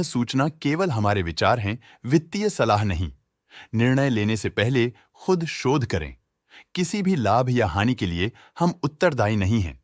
सूचना केवल हमारे विचार हैं, वित्तीय सलाह नहीं। निर्णय लेने से पहले खुद शोध करें। किसी भी लाभ या हानि के लिए हम उत्तरदायी नहीं हैं।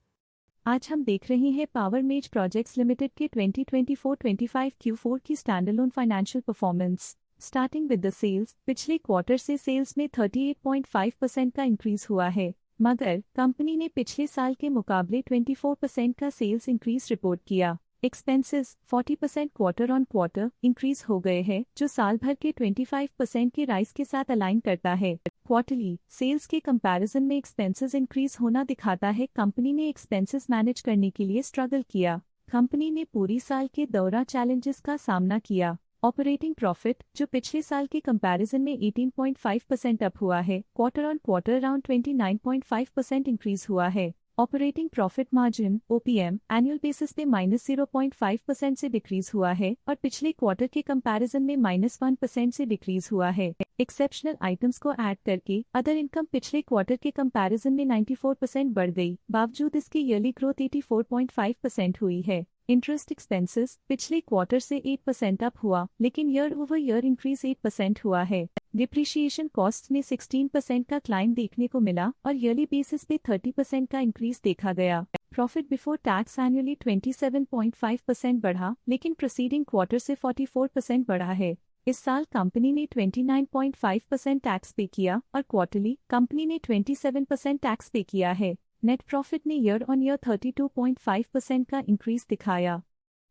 आज हम देख रहे हैं पावर मेज प्रोजेक्ट्स लिमिटेड के 2024-25 Q4 की standalone financial performance. Starting with the sales, पिछले क्वार्टर से सेल्स में 38.5% का इंक्रीज हुआ है, मगर कंपनी ने पिछले साल के मुकाबले 24% का सेल्स इंक्रीज रिपोर्ट किया। Expenses 40% quarter on quarter increase हो गए हैं, जो साल भर के 25% के राइज के साथ अलाइन करता है। क्वार्टरली सेल्स के कंपैरिजन में एक्सपेंसेस इंक्रीज होना दिखाता है कंपनी ने एक्सपेंसेस मैनेज करने के लिए स्ट्रगल किया। कंपनी ने पूरी साल के दौरान चैलेंजेस का सामना किया। ऑपरेटिंग प्रॉफिट, जो पिछले साल के कंपैरिजन में 18.5% अप हुआ है, quarter on quarter around 29.5% increase हुआ है। Operating profit margin OPM annual basis पे -0.5% से डिक्रीज हुआ है और पिछले क्वार्टर के कंपैरिजन में -1% से डिक्रीज हुआ है। एक्सेप्शनल आइटम्स को ऐड करके अदर इनकम पिछले क्वार्टर के कंपैरिजन में 94% बढ़ गई, बावजूद इसके ईयरली ग्रोथ 84.5% हुई है। इंटरेस्ट एक्सपेंसेस पिछले क्वार्टर से 8% अप हुआ, लेकिन ईयर ओवर ईयर इंक्रीज 8% हुआ है। डिप्रिशिएशन कॉस्ट में 16% का क्लाइम देखने को मिला और ईयरली बेसिस पे 30% का इंक्रीज देखा गया। प्रॉफिट बिफोर टैक्स एनुअली 27.5% बढ़ा, लेकिन प्रीसीडिंग क्वार्टर से 44% बढ़ा है। इस साल कंपनी ने 29.5% टैक्स पे किया और क्वार्टरली कंपनी ने 27% टैक्स पे किया है। नेट प्रॉफिट ने ईयर ऑन ईयर 32.5% का इंक्रीज दिखाया,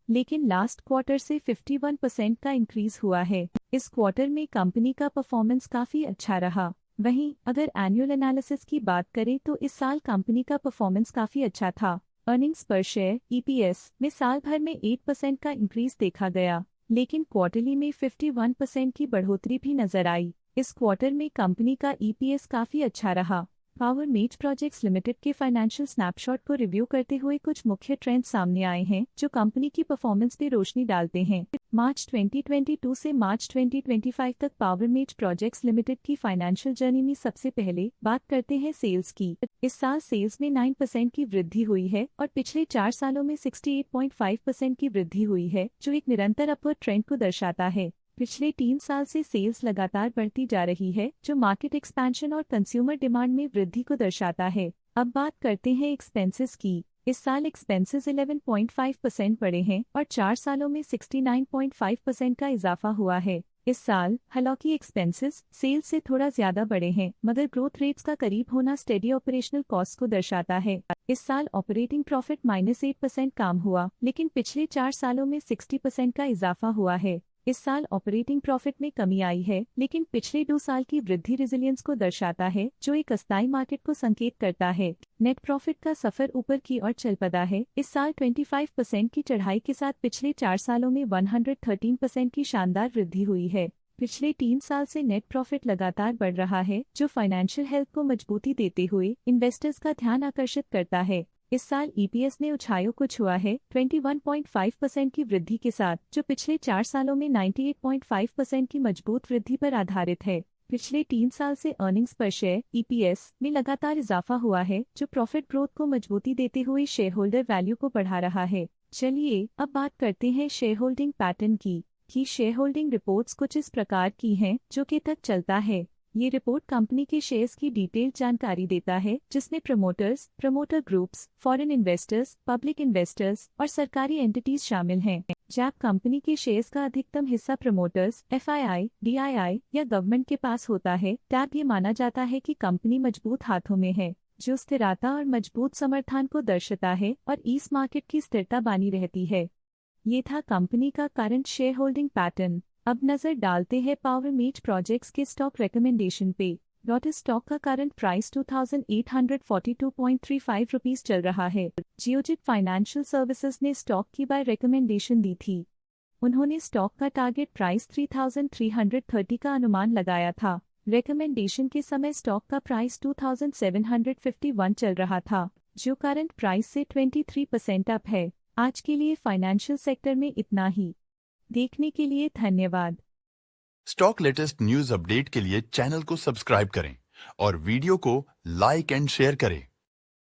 लेकिन लास्ट क्वार्टर से 51% का इंक्रीज हुआ है। इस क्वार्टर में कंपनी का परफॉर्मेंस काफी अच्छा रहा। वहीं अगर एनुअल एनालिसिस की बात करें तो इस साल कंपनी का परफॉर्मेंस काफी अच्छा था। अर्निंग्स पर शेयर EPS में साल भर में 8% का इंक्रीज देखा गया, लेकिन क्वार्टरली में 51% की बढ़ोतरी भी नजर आई। इस क्वार्टर में कंपनी का EPS काफी अच्छा रहा। पावर मेज प्रोजेक्ट्स लिमिटेड के फाइनेंशियल स्नैपशॉट को रिव्यू करते हुए कुछ मुख्य ट्रेंड्स सामने आए हैं जो कंपनी की परफॉर्मेंस पे रोशनी डालते हैं। मार्च 2022 से मार्च 2025 तक पावर मेज प्रोजेक्ट्स लिमिटेड की फाइनेंशियल जर्नी में सबसे पहले बात करते हैं सेल्स की। इस साल सेल्स में 9% की वृद्धि हुई है और पिछले 4 सालों में 68.5% की वृद्धि हुई है, जो एक निरंतर अपवर्ड ट्रेंड को दर्शाता है। पिछले 3 साल से सेल्स लगातार बढ़ती जा रही है, जो मार्केट एक्सपेंशन और कंज्यूमर डिमांड में वृद्धि को दर्शाता है। अब बात करते हैं एक्सपेंसेस की। इस साल एक्सपेंसेस 11.5% बढ़े हैं और 4 सालों में 69.5% का इजाफा हुआ है। इस साल हालांकि एक्सपेंसेस सेल्स से थोड़ा ज्यादा बढ़े हैं, मगर ग्रोथ रेट्स का करीब होना स्टेडी ऑपरेशनल कॉस्ट को दर्शाता है। इस साल ऑपरेटिंग प्रॉफिट -8% कम हुआ, लेकिन पिछले 4 सालों में 60% का इजाफा हुआ है। इस साल ऑपरेटिंग प्रॉफिट में कमी आई है, लेकिन पिछले 2 साल की वृद्धि रेजिलियंस को दर्शाता है, जो एक अस्थायी मार्केट को संकेत करता है। नेट प्रॉफिट का सफर ऊपर की ओर चल पड़ा है। इस साल 25% की चढ़ाई के साथ पिछले 4 सालों में 113% की शानदार वृद्धि हुई है। पिछले 3 साल से नेट प्रॉफिट लगातार बढ़ रहा है, जो फाइनेंशियल हेल्थ को मजबूती देते हुए इन्वेस्टर्स का ध्यान आकर्षित करता है। इस साल EPS ने ऊंचाइयों को छुआ है 21.5% की वृद्धि के साथ, जो पिछले 4 सालों में 98.5% की मजबूत वृद्धि पर आधारित है। पिछले 3 साल से अर्निंग्स पर शेयर EPS में लगातार इजाफा हुआ है, जो प्रॉफिट ग्रोथ को मजबूती देते हुए शेयर वैल्यू को बढ़ा रहा है। चलिए अब बात करते हैं शेयर होल्डिंग पैटर्न की। शेयर होल्डिंग रिपोर्ट्स कुछ इस प्रकार की हैं, जो के तक चलता है। ये रिपोर्ट कंपनी के शेयर्स की डिटेल्ड जानकारी देता है, जिसमें promoters, promoter groups, foreign investors, public investors और सरकारी एंटिटीज शामिल हैं। जब कंपनी के शेयर्स का अधिकतम हिस्सा प्रमोटर्स, FII, DII या गवर्नमेंट के पास होता है, तब ये माना जाता है कि कंपनी मजबूत हाथों में है, जो स्थिरता और मजबूत समर्थन को दर्शाता है और इस मार्केट की स्थिरता बनी रहती है। ये था कंपनी का करंट शेयर होल्डिंग पैटर्न। अब नजर डालते हैं पावर मेज प्रोजेक्ट्स के स्टॉक रिकमेंडेशन पे। लॉटस स्टॉक का करंट प्राइस 2842.35 रुपीस चल रहा है। जियोजित फाइनेंशियल सर्विसेज ने स्टॉक की बाय रिकमेंडेशन दी थी। उन्होंने स्टॉक का टारगेट प्राइस 3330 का अनुमान लगाया था। रिकमेंडेशन के समय स्टॉक का प्राइस 2751 चल रहा था, जो करंट प्राइस से 23% अप है। आज के लिए फाइनेंशियल सेक्टर में इतना ही। देखने के लिए धन्यवाद। स्टॉक लेटेस्ट न्यूज अपडेट के लिए चैनल को सब्सक्राइब करें और वीडियो को लाइक एंड शेयर करें।